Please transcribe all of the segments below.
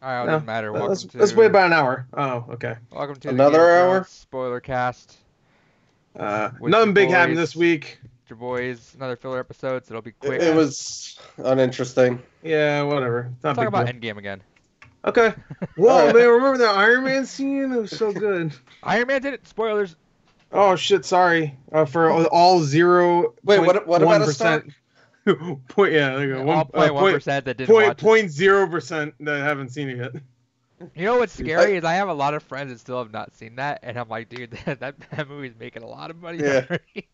Alright, it No, doesn't matter. let's wait about an hour. Oh, okay. Welcome to the Game of Another Thrones hour? spoiler cast with your Nothing big happened this boys. week. Your boys, another filler episode, so it'll be quick. It was uninteresting. Yeah, whatever. It's not Let's a talk big about deal. Endgame again. Okay. Whoa, Alright. man! Remember that Iron Man scene? It was so good. Iron Man did it. Spoilers. Oh shit! Sorry. For all zero. Wait, what about a Stark? Point. Yeah, there you go. All 0.1% that didn't watch it. 0.0% that haven't seen it yet. You know what's scary is I have a lot of friends that still have not seen that, and I'm like, dude, that movie's making a lot of money Yeah. already.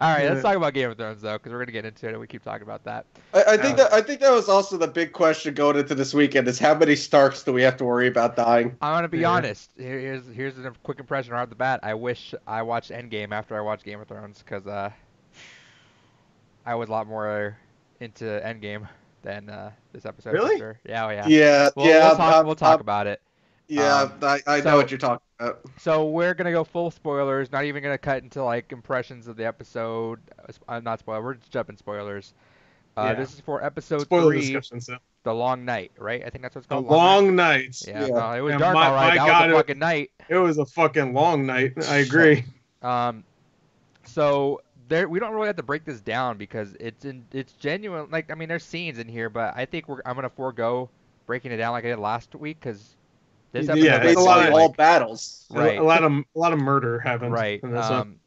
All right, Yeah. let's talk about Game of Thrones though, because we're gonna get into it and we keep talking about that. I think that was also the big question going into this weekend is how many Starks do we have to worry about dying? I'm gonna be Yeah. honest. Here's a quick impression right off the bat. I wish I watched Endgame after I watched Game of Thrones, because I was a lot more into Endgame than this episode. Really? For sure. Yeah, oh, yeah. Yeah, We'll talk about it. Yeah, I know so- what you're talking about. So we're gonna go full spoilers. Not even gonna cut into like impressions of the episode. Not spoiler. We're just jumping spoilers. Yeah. This is for episode Spoiler 3, discussion. So The Long Night, right? I think that's what it's a called. long night. Yeah, Yeah. no, it was And dark, my all right. That God, was a fucking night. It was a fucking long night. I agree. So there, we don't really have to break this down because it's genuine. Like, I mean, there's scenes in here, but I think I'm gonna forego breaking it down like I did last week because this Yeah, episode it's Basically, a lot of, all battles. Right. A lot of murder happens. right. In this one.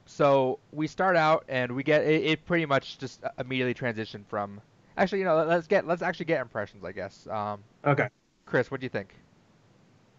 So we start out and we get it pretty much just immediately transitioned from. Actually, you know, let's actually get impressions, I guess. Okay. Chris, what do you think?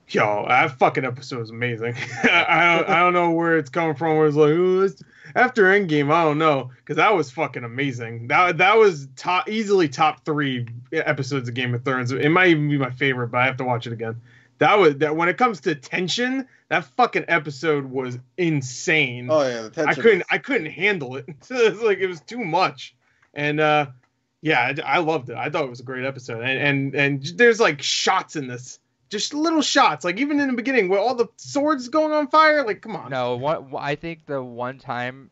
Yo, that fucking episode was amazing. I don't know where it's coming from. Where it's like, ooh, after Endgame, I don't know, because that was fucking amazing. That was easily top 3 episodes of Game of Thrones. It might even be my favorite, but I have to watch it again. That when it comes to tension, that fucking episode was insane. Oh yeah, the tension. I couldn't handle it. It's like it was too much, and yeah, I loved it. I thought it was a great episode, and there's like shots in this. Just little shots, like even in the beginning, where all the swords going on fire. Like, come on. No, I think the one time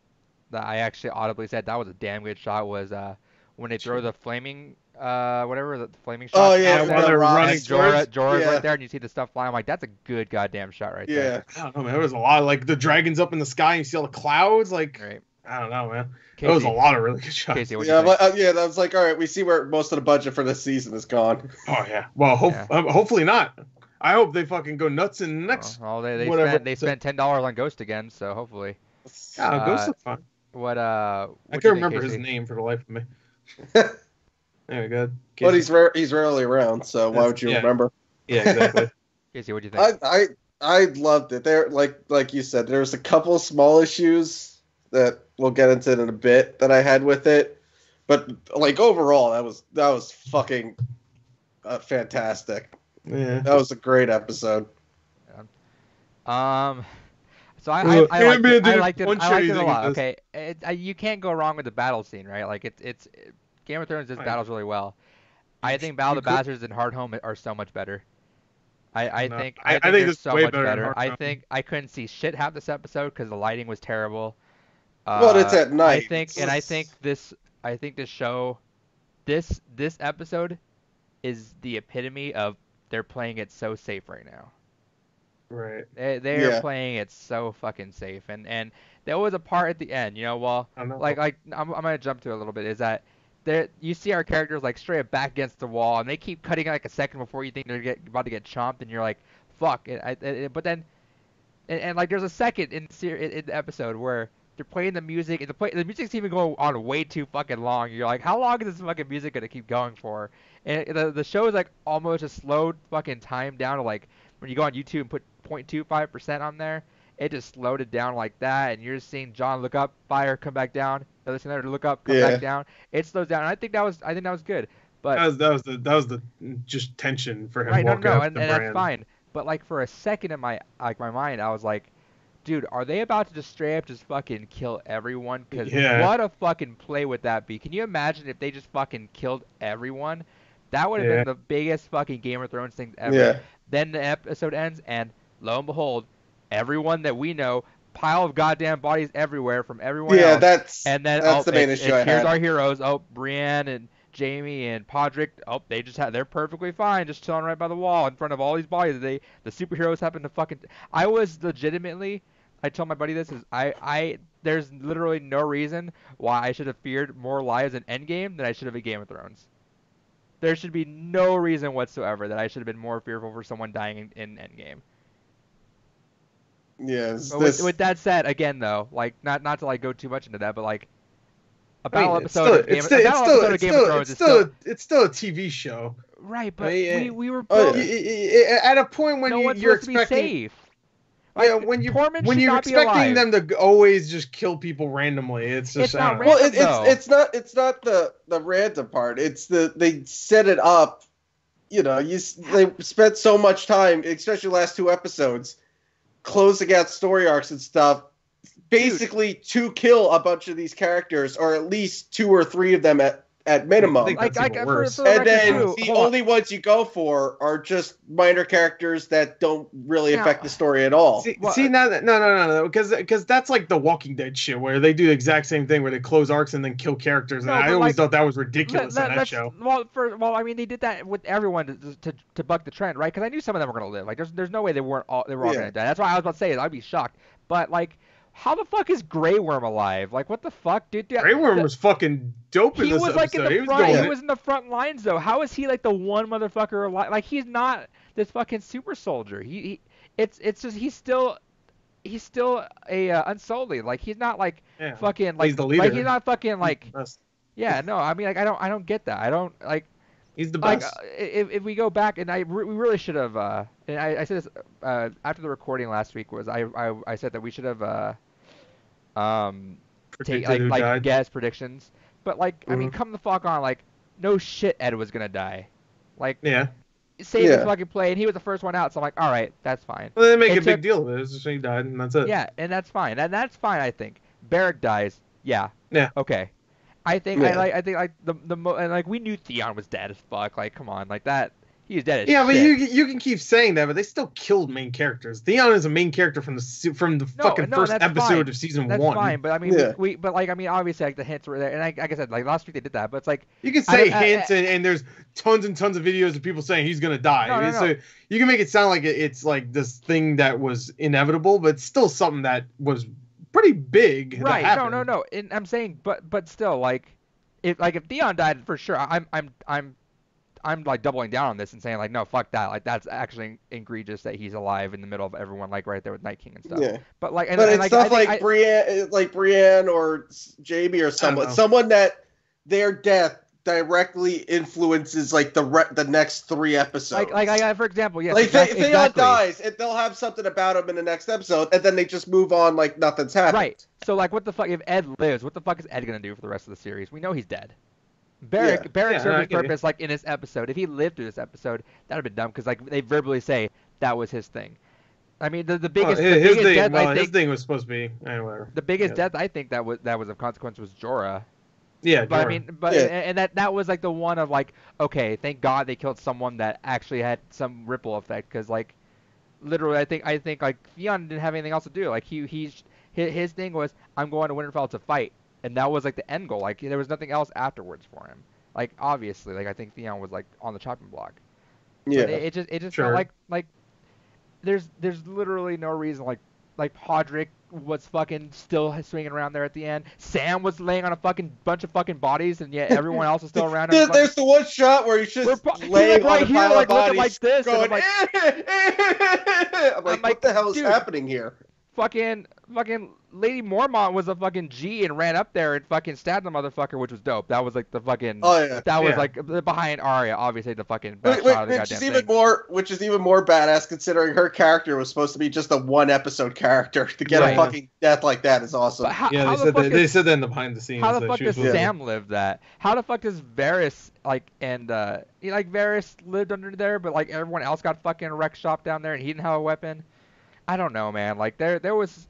that I actually audibly said that was a damn good shot was when they throw the flaming whatever the flaming shot. Oh yeah, while the they're rocks. running Jorah's Yeah. right there, and you see the stuff flying. I'm like, that's a good goddamn shot right there. Yeah. I don't know, man. There was a lot of like the dragons up in the sky. And you see all the clouds. Like, Right. I don't know, man. Casey, There was a lot of really good shots. Casey, what do Yeah, you think? yeah, that was like, all right, we see where most of the budget for this season is gone. Oh yeah. Well, hopefully not. I hope they fucking go nuts in the next. Well, they whatever. spent $10 on Ghost again, so hopefully. Yeah, Ghost is fun. What I what do you can't think, remember his Casey? name for the life of me. There we go. But he's rarely around, so why would you Yeah. remember? Yeah, exactly. Casey, what do you think? I loved it. There, like you said, there was a couple small issues that we'll get into in a bit that I had with it, but like overall, that was fucking fantastic. Yeah. That was a great episode. So I Well, liked it. Ant-Man I liked it. didn't I liked it a punch lot. anything Okay, you can't go wrong with the battle scene, right? Like it's Game of Thrones does Right. battles really well. I think Battle of the you could- Bastards and Hardhome are so much better. I No, think I I think think they're it's so way much better than better. I Hardhome. think I couldn't see shit half this episode because the lighting was terrible. Well, it's at night. I think this show, this episode, is the epitome of they're playing it so safe right now. Right. They're Yeah. playing it so fucking safe, and there was a part at the end, you know, well, I know. like I'm gonna jump to it a little bit, is that there you see our characters like straight up back against the wall, and they keep cutting like a second before you think they're about to get chomped, and you're like, fuck, but then, and like there's a second in the episode where they're playing the music, and the music's even going on way too fucking long. You're like, how long is this fucking music gonna keep going for? And the show is like almost a slowed fucking time down to like when you go on YouTube and put 0.25% on there, it just slowed it down like that, and you're just seeing John look up, fire, come back down, the other senator look up, come Yeah. back down. It slows down, and I think that was good. But That was the just tension for him right, no, walking no, up and the that's brand. fine. But like for a second in my mind, I was like, dude, are they about to just straight up just fucking kill everyone? Because Yeah. what a fucking play would that be? Can you imagine if they just fucking killed everyone? That would have Yeah. been the biggest fucking Game of Thrones thing ever. Yeah. Then the episode ends, and lo and behold, everyone that we know, pile of goddamn bodies everywhere from everyone Yeah, else. that's And then that's the main it's issue I here's had. our heroes. Oh, Brienne and Jamie and Podrick, they're perfectly fine, just chilling right by the wall in front of all these bodies. The superheroes happen to fucking. I was legitimately. I told my buddy this is there's literally no reason why I should have feared more lives in Endgame than I should have in Game of Thrones. There should be no reason whatsoever that I should have been more fearful for someone dying in Endgame. Yes. But with that said, again though, like not to like go too much into that, but like a I mean, battle episode of Game of Thrones is still it's still a TV show. right. But I mean, we were oh, both, yeah. At a point when no one's you're supposed to be expecting, safe. Like, yeah, when Tormund when should you're not be expecting alive. them to always just kill people randomly, it's just It's not I don't know. Well, random. it's not the random part. It's they set it up. You know, they spent so much time, especially last 2 episodes, closing out story arcs and stuff, basically to kill a bunch of these characters, or at least 2 or 3 of them at minimum. I think that's even worse. For the And record, then too, the hold on. only ones you go for are just minor characters that don't really Now- affect the story at all. See, Well, see now that no, because that's like the Walking Dead shit where they do the exact same thing where they close arcs and then kill characters, and No, I but, always like, thought that was ridiculous in that let's- show. Well, I mean, they did that with everyone to buck the trend, right? Because I knew some of them were gonna live. Like, there's no way they were all Yeah. gonna die. That's why I was about to say it. I'd be shocked. But like, how the fuck is Grey Worm alive? Like, what the fuck, dude? Grey Worm was fucking dope in He this was like in episode. the He was front. going He in. was in the front lines though. How is he like the one motherfucker alive? Like, he's not this fucking super soldier. It's just he's still a Unsullied. Like, he's not like Yeah. fucking like He's the leader. like he's not fucking like That's- yeah. No, I mean, like, I don't get that. I don't like. He's the Like, best. if we go back, and we really should have, and I said this after the recording last week, was I said that we should have take Predicted who like died. guess predictions, but like I mean, come the fuck on, like no shit, Ed was gonna die, like Yeah. save his Yeah. fucking play, and he was the first one out, so I'm like, all right, that's fine. Well, they make It a big took- deal of it. It's just he died, and that's it. Yeah, and that's fine, I think. Barrack dies, yeah, Yeah. okay. I think Yeah. I think like and like we knew Theon was dead as fuck, like come on, like that. He's dead as Yeah, but shit. you can keep saying that, but they still killed main characters. Theon is a main character from the fucking No, first that's episode fine. of season That's 1. fine, but I mean, Yeah. but like I mean, obviously like the hints were there, and like I said, like last week they did that, but it's like You can I say don't- I- hints, and there's tons and tons of videos of people saying he's gonna die. No, no, so no. you can make it sound like it's like this thing that was inevitable, but it's still something that was pretty big. that right? No, happened. no. And I'm saying, but still, like if Theon died for sure, I'm like doubling down on this and saying like no, fuck that, like that's actually egregious that he's alive in the middle of everyone, like right there with Night King and stuff. Yeah. But like, and, But and, it's like, stuff I think like Brienne or Jamie or know. someone that their death directly influences like the next 3 episodes. like for example, yes, Like exactly. Theon dies, and they'll have something about him in the next episode, and then they just move on like nothing's happened. Right. So like, what the fuck if Ed lives? What the fuck is Ed gonna do for the rest of the series? We know he's dead. Barrack Yeah, served I his get you. purpose like in this episode. If he lived through this episode, that'd have been dumb because like they verbally say that was his thing. I mean, the biggest his thing, death I his think thing was supposed to be whatever. the biggest Yeah. death I think that was of consequence was Jorah. Yeah, But I Jorah. mean, but Yeah. and that was like the one of like, okay, thank God they killed someone that actually had some ripple effect because like literally I think like Theon didn't have anything else to do. Like his thing was I'm going to Winterfell to fight, and that was like the end goal. Like there was nothing else afterwards for him. Like obviously, like I think Theon was like on the chopping block. Yeah. But it just Sure. felt like there's literally no reason like Podrick was fucking still swinging around there at the end. Sam was laying on a fucking bunch of fucking bodies, and yet everyone else is still around. There's the one shot where he's just He's, laying like, right on a here, pile like, of looking bodies, like this, and I'm going, like- I'm like, what the hell is dude. happening here? fucking Lady Mormont was a fucking G and ran up there and fucking stabbed the motherfucker, which was dope. That was like the fucking. Oh yeah. That was Yeah. like behind Arya, obviously the fucking best shot of the Which is goddamn even thing. which is even more badass considering her character was supposed to be just a 1 episode character. To get Right. a fucking death like that is awesome. But how, Yeah, how they the said fuck that. They is, said that in the behind the scenes. how the that fuck she was does supposed to- Sam live that? How the fuck does Varys like and like Varys lived under there, but like everyone else got fucking wreck shop down there and he didn't have a weapon? I don't know, man. Like there was.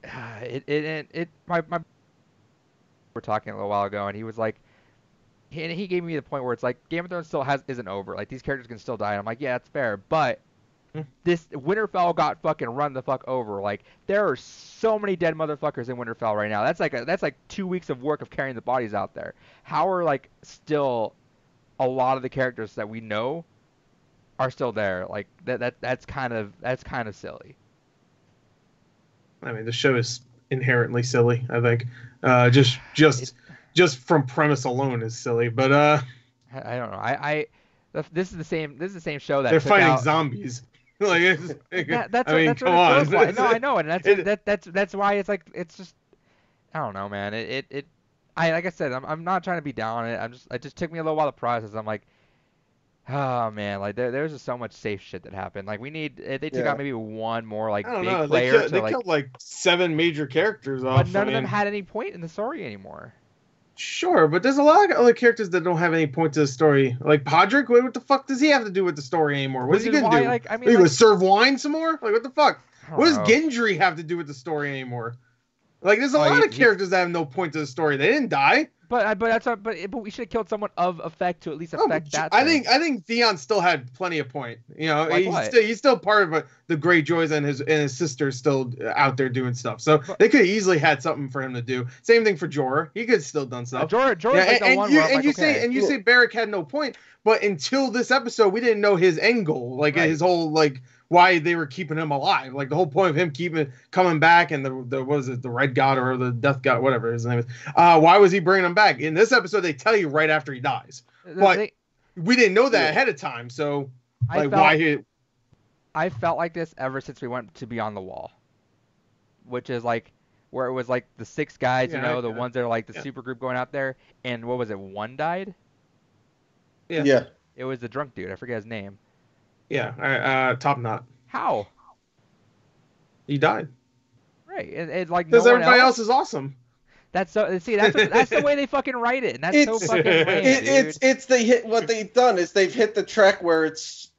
My we were talking a little while ago, and he was like, he gave me the point where it's like Game of Thrones still isn't over. Like these characters can still die. And I'm like, yeah, that's fair, but this Winterfell got fucking run the fuck over. Like there are so many dead motherfuckers in Winterfell right now. That's like 2 weeks of work of carrying the bodies out there. How are like still a lot of the characters that we know are still there? Like that's kind of silly. I mean, the show is inherently silly. I think, just from premise alone is silly. But I don't know. This is the same show that they're took fighting out, zombies. Like, that's I mean, what come it on. feels like. No, I know, and that's why it's like it's just I don't know, man. I like I said, I'm not trying to be down on it. It just took me a little while to process. I'm like, oh man, like there's just so much safe shit that happened. Like we need if they took out maybe one more like I don't big know. player They killed like 7 major characters off. but none of them had any point in the story anymore. Sure, but there's a lot of other characters that don't have any point to the story. Like Podrick, what the fuck does he have to do with the story anymore? What's he gonna do? Like, I mean, Are you like, gonna serve wine some more? Like what the fuck? What does know. Gendry have to do with the story anymore? Like there's a lot of characters that have no point to the story. They didn't die. But we should have killed someone of effect to at least affect that. I think Theon still had plenty of point. You know, Like he's still part of the Greyjoys, and his sister's still out there doing stuff. So they could have easily had something for him to do. Same thing for Jorah. He could have still done stuff. You say Beric had no point, but until this episode, we didn't know his end goal, like his whole like why they were keeping him alive. Like the whole point of him coming back, and the what is it, the Red God or the Death God, whatever his name is. Why was he bringing him back? In this episode, they tell you right after he dies, but we didn't know that ahead of time. So I felt like this ever since we went to Beyond the Wall, which is like where it was like the 6 guys, the ones that are like the super group going out there, and what was it? One died. Yeah. It was the drunk dude. I forget his name. Yeah, Top Knot. How? He died. Right. It's like because everybody else is awesome. That's that's the way they fucking write it, and that's so fucking lame, dude. What they've done is they've hit the track where it's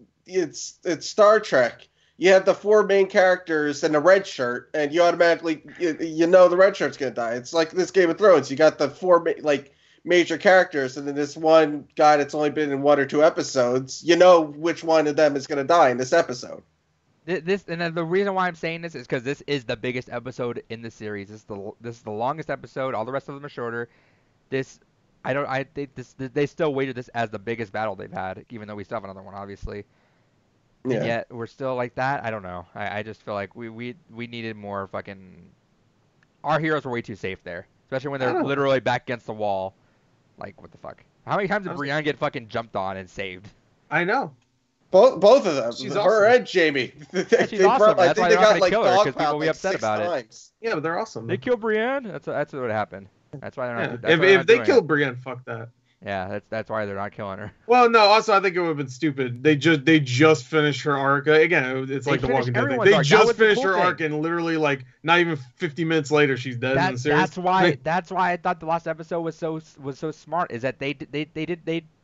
Star Trek. You have the 4 main characters and the red shirt, and you automatically you know the red shirt's gonna die. It's like this Game of Thrones. You got the 4 major characters, and then this one guy that's only been in 1 or 2 episodes, you know which one of them is going to die in this episode. And the reason why I'm saying this is because this is the biggest episode in the series. This is the longest episode. All the rest of them are shorter. They still weighted this as the biggest battle they've had, even though we still have another one, obviously. Yeah. And yet we're still like that. I don't know. I just feel like we needed more fucking. Our heroes were way too safe there, especially when they're literally back against the wall. Like, what the fuck? How many times did Brienne get fucking jumped on and saved? I know. Both of them. She's her awesome. and Jamie. She's awesome. That's why they they're not got going to kill her, because people will be like upset 6 about times. Yeah, but they're awesome. They killed Brienne? That's what happened. That's why they're not. If they killed Brienne, fuck that. Yeah, that's why they're not killing her. Well, no. Also, I think it would have been stupid. They just finished her arc. Again, it's like the Walking Dead thing. They just finished her arc, and literally, like, not even 50 minutes later, she's dead in the series. That's why I thought the last episode was so smart. Is that they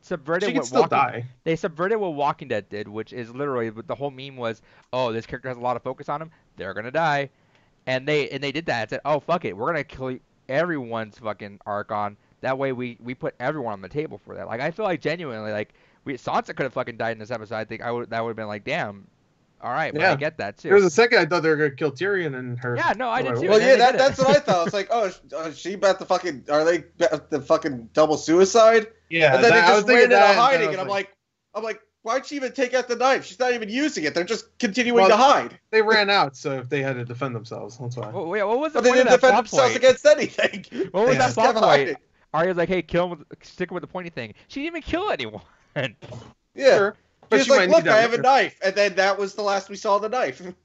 subverted what They subverted what Walking Dead did, which is literally the whole meme was, oh, this character has a lot of focus on him, they're gonna die, and they did that and said, oh, fuck it, we're gonna kill everyone's fucking arc on. That way we put everyone on the table for that. Like, I feel like genuinely, like, Sansa could have fucking died in this episode. I think that would have been like, damn, all right, but I get that too. There was a second I thought they were gonna kill Tyrion and her. Yeah, no, I did too. Well, yeah, that's what I thought. I was like, oh, is she about to fucking? Are they about the fucking double suicide? Yeah, and then they just ran into hiding, and I'm like, why'd she even take out the knife? She's not even using it. They're just continuing to hide. They ran out, so if they had to defend themselves, that's why. Well, what was the point they didn't defend themselves against anything. What was that plot point? Arya's like, hey, kill him, stick him with the pointy thing. She didn't even kill anyone. Yeah. Sure. But she's like, look, I have a knife. And then that was the last we saw of the knife. I mean,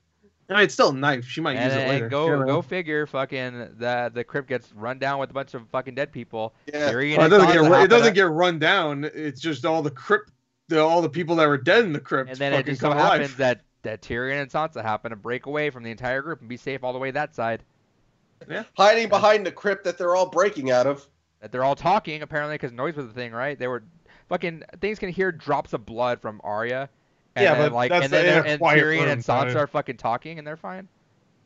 it's still a knife. She might use it later. Go figure, fucking, the crypt gets run down with a bunch of fucking dead people. Yeah. It doesn't get run down. It's just all the crypt, all the people that were dead in the crypt. And then it just so happens that Tyrion and Sansa happen to break away from the entire group and be safe all the way that side. Yeah. Hiding behind the crypt that they're all breaking out of. That they're all talking, apparently, because noise was the thing, right? They were fucking things can hear drops of blood from Arya. And yeah, then, but that's and Tyrion and Sansa are fucking talking, and they're fine.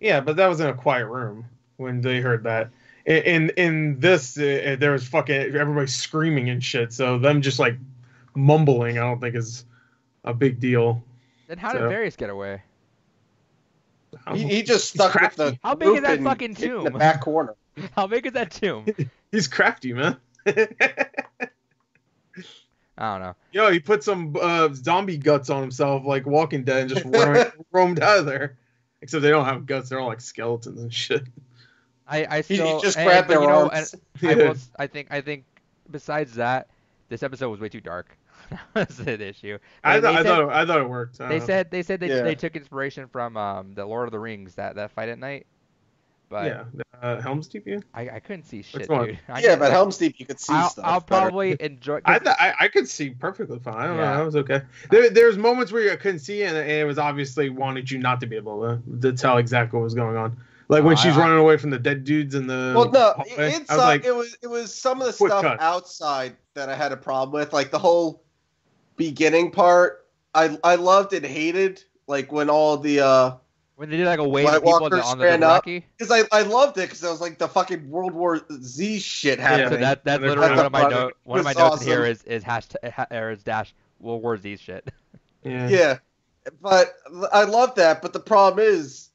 Yeah, but that was in a quiet room when they heard that. In this, there was fucking everybody screaming and shit. So them just like mumbling, I don't think is a big deal. Then how did So- Varys get away? He just He's stuck with the crafty. How big is group that and fucking hid in the tomb? back corner. How big is that tomb? He's crafty, man. I don't know. Yo, he put some zombie guts on himself, like Walking Dead, and just roamed out of there. Except they don't have guts; they're all like skeletons and shit. I He still just and- grabbed but their you know, arms. and I think besides that, this episode was way too dark. That's an issue. I They said- thought it worked. They said they Yeah. took inspiration from the Lord of the Rings that fight at night, but yeah, Helm's Deep. Yeah, I couldn't see shit, one? dude. Yeah, but Helm's Deep, you could see stuff. I'll better. probably enjoy. I could see perfectly fine. I don't know. Yeah. That was okay. There's moments where you couldn't see, and it was obviously wanted you not to be able to tell exactly what was going on. Like when she's running away from the dead dudes in the Well, no, hallway. I inside was like, it was some of the quick stuff cut. outside that I had a problem with, like the whole beginning part. I loved and hated, like when all the when they did like a wave White of people Walkers on the ran up. Dothraki. because I loved it because it was like the fucking World War Z shit happening. So that's And they're literally trying one of my to- notes. One of my was notes in here awesome. is hashtag or is dash World War Z shit. yeah. Yeah, but I love that. But the problem is,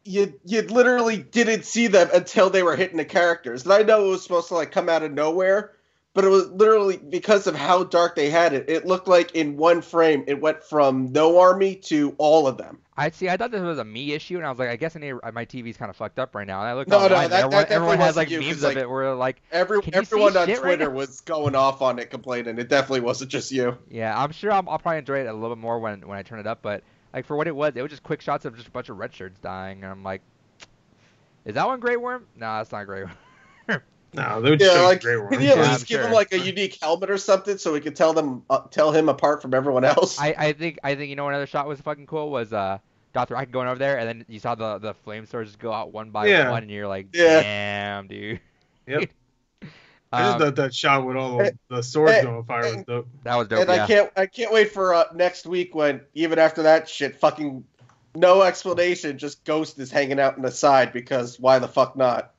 you literally didn't see them until they were hitting the characters. And I know it was supposed to like come out of nowhere, but it was literally because of how dark they had it. It looked like in one frame it went from no army to all of them. I thought this was a me issue, and I was like, I guess my TV's kind of fucked up right now. And I looked No, online, that and definitely everyone has wasn't like you, 'cause, memes like, of it where like, Everyone Can you see on shit right Twitter now? was going off on it, complaining. It definitely wasn't just you. yeah, I'm sure I'll probably enjoy it a little bit more when I turn it up. But like for what it was just quick shots of just a bunch of red shirts dying, and I'm like, is that one Grey Worm? No, that's not Grey Worm. No, they would Yeah, show like Grey can Worm. you at Yeah, least I'm give sure. him like a unique helmet or something so we could tell him apart from everyone else? I think you know another shot was fucking cool was Dothraki going over there, and then you saw the flame swords just go out one by Yeah. one, and you're like, Yeah. damn, dude. Yep. I just Um, thought that shot with all the swords and- going on fire was dope. that was dope. And Yeah. I can't wait for next week when even after that shit, fucking no explanation, just Ghost is hanging out on the side because why the fuck not?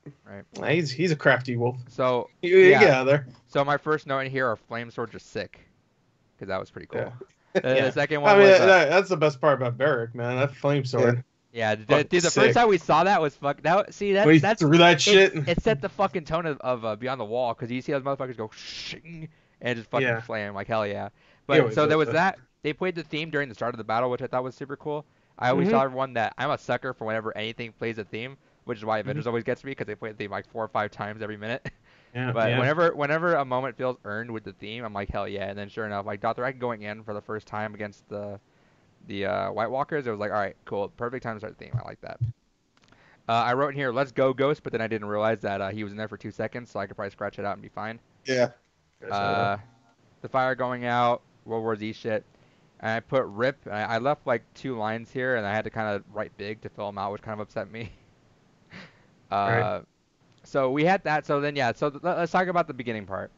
He's a crafty wolf. So You Yeah. get out of there. So my first note in here are flame swords are sick, because that was pretty cool. Yeah. The second one I mean, was that's the best part about Beric, man. That flame sword. dude, fucking the sick. first time we saw that was When he that's threw that shit. it set the fucking tone of Beyond the Wall, because you see those motherfuckers go shing and just fucking Yeah. flame like hell yeah. He But always so there does was that. that. They played the theme during the start of the battle, which I thought was super cool. I always Mhm. tell everyone that I'm a sucker for whenever anything plays a theme, which is why Avengers always gets me, because they play the theme like 4 or 5 times every minute. Yeah, But yeah. whenever a moment feels earned with the theme, I'm like hell yeah. And then sure enough, like Dothraki going in for the first time against the White Walkers, it was like all right, cool, perfect time to start the theme. I like that. I wrote in here, let's go Ghost, but then I didn't realize that he was in there for 2 seconds, so I could probably scratch it out and be fine. Yeah. The fire going out, World War Z shit. And I put rip. And I left like 2 lines here, and I had to kind of write big to fill them out, which kind of upset me. Right. So we had that. So then yeah. So let's talk about the beginning part.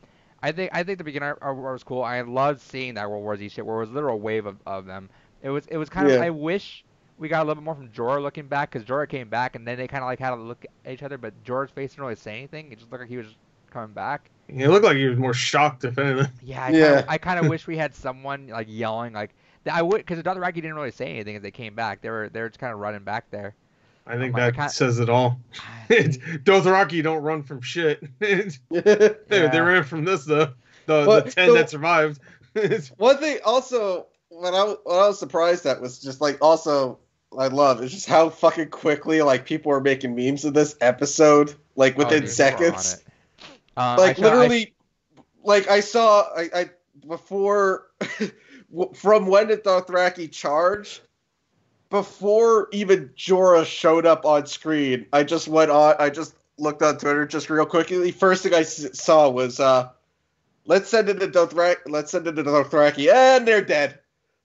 I think the beginning part was cool. I loved seeing that World War Z shit, where it was a literal wave of them. It was kind of. Yeah. I wish we got a little bit more from Jorah looking back, because Jorah came back, and then they kind of like had to look at each other, but Jorah's face didn't really say anything. It just looked like he was coming back. He looked like he was more shocked, if anything. Yeah, I kind of wish we had someone like yelling like I would, because the Dothraki didn't really say anything as they came back. They were just kind of running back there. I think I that can't- says it all. Dothraki don't run from shit. they ran from this though. The But, 10 so- that survived. One thing also what I was surprised at was just like also I love is just how fucking quickly like people were making memes of this episode like Oh, within dude, people are on seconds. it. Like literally, like I saw I before from when did Dothraki charge? Before even Jorah showed up on screen, I just looked on Twitter just real quickly. First thing I saw was let's send it to Dothraki, and they're dead.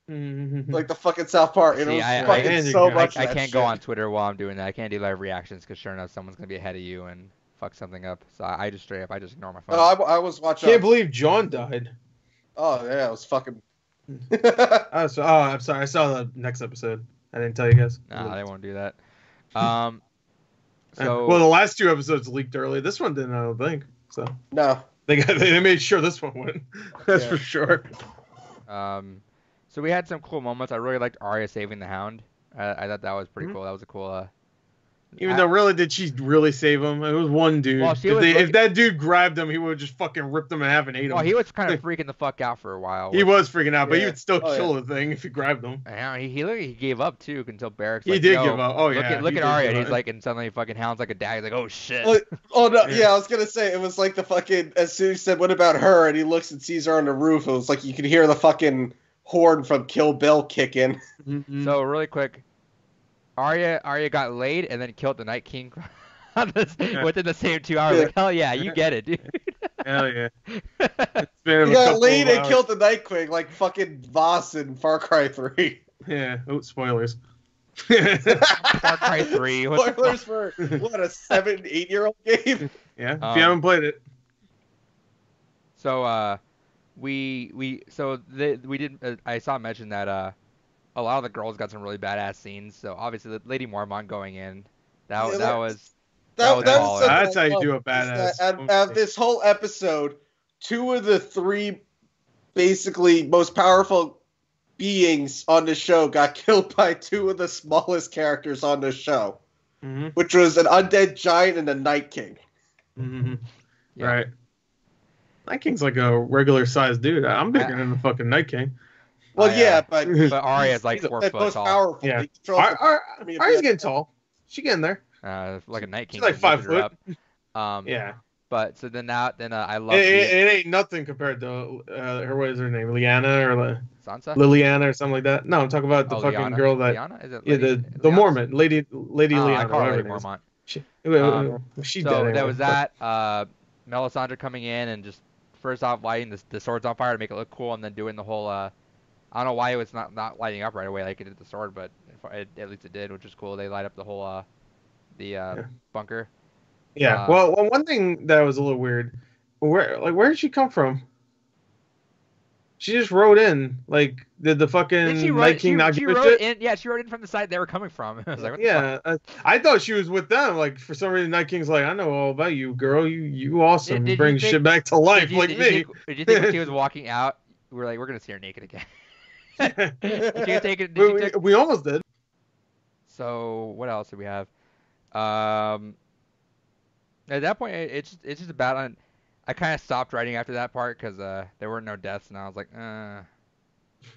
Like the fucking South Park. And it See, was I- fucking I- so much. I of that can't go shit. on Twitter while I'm doing that. I can't do live reactions, because sure enough, someone's gonna be ahead of you and fuck something up. So I just straight up, I just ignore my phone. No, I was watching. Can't believe John died. Oh yeah, it was fucking. I'm sorry. I saw the next episode. I didn't tell you guys. Nah, they won't do that. So Well, the last 2 episodes leaked early. This one didn't, I don't think. So No. they made sure this one went. That's Yeah. for sure. so So we had some cool moments. I really liked Arya saving the Hound. I thought that was pretty Mhm. cool. That was a cool. Even though, really, did she really save him? It was one dude. Well, If that dude grabbed him, he would have just fucking ripped him in half and ate him. Well, he was kind of freaking the fuck out for a while. He was freaking out, but he Yeah. would still Oh, kill the thing if he grabbed him. Yeah, he gave up too until Barrack's He like, did "Yo, give up. Oh, look yeah, at look he at did Arya," give and up. he's like, and suddenly fucking Hound's like a dad. He's like, "Oh shit." Oh no, Yeah. I was gonna say it was like the fucking as soon as he said, "What about her?" and he looks and sees her on the roof. It was like you could hear the fucking horn from Kill Bill kick in. Mhm. So really quick, Arya got laid and then killed the Night King within the same 2 hours. Yeah. Like, hell yeah, you get it, dude. Hell yeah. He got laid and killed the Night King like fucking Voss in Far Cry 3. Yeah. Oh, spoilers. Far Cry 3. What the Spoilers for what, a 7, 8-year-old game? Yeah. If you haven't played it. So we did. I saw mention that a lot of the girls got some really badass scenes. So obviously, the Lady Mormont going in, that was That was baller. something That's I how you loved, do a is badass that out of this whole episode, 2 of the 3 basically most powerful beings on the show got killed by 2 of the smallest characters on the show, Mm-hmm. which was an undead giant and a Night King. Mm-hmm. Yeah. Right. Night King's like a regular sized dude. I'm bigger than the fucking Night King. Well, I, yeah, but But Arya's like he's 4 the foot most tall. powerful. Yeah. He controls Arya's getting tall. She getting there. Like a Night King. She's like just 5 lifted her foot. up. Yeah. But so then I love It ain't nothing compared to her. What is her name? Liana or Sansa. Liliana or something like that. No, I'm talking about the fucking Lyanna? girl that. Lyanna? Is it Yeah, Lady, the Mormon lady Oh, Liana. I call her whatever Lady it is. Mormont. She So dead anyway, there was but- that. Melisandre coming in and just first off lighting the swords on fire to make it look cool, and then doing the whole. I don't know why it was not lighting up right away like it did the sword, but at least it did, which is cool. They light up the whole bunker. Yeah. Well, one thing that was a little weird. Where did she come from? She just rode in. Like, did the fucking Night King not give a shit? She rode in from the side they were coming from. I was like, what the Yeah, I thought she was with them. Like, for some reason, Night King's like, I know all about you, girl. You awesome. Did You you bring think- shit back to life Did like me. you think when she was walking out, we were like, we're gonna see her naked again? Did you take it? We almost did. So what else do we have? At that point, it's just about. I kind of stopped writing after that part because there were no deaths, and I was like,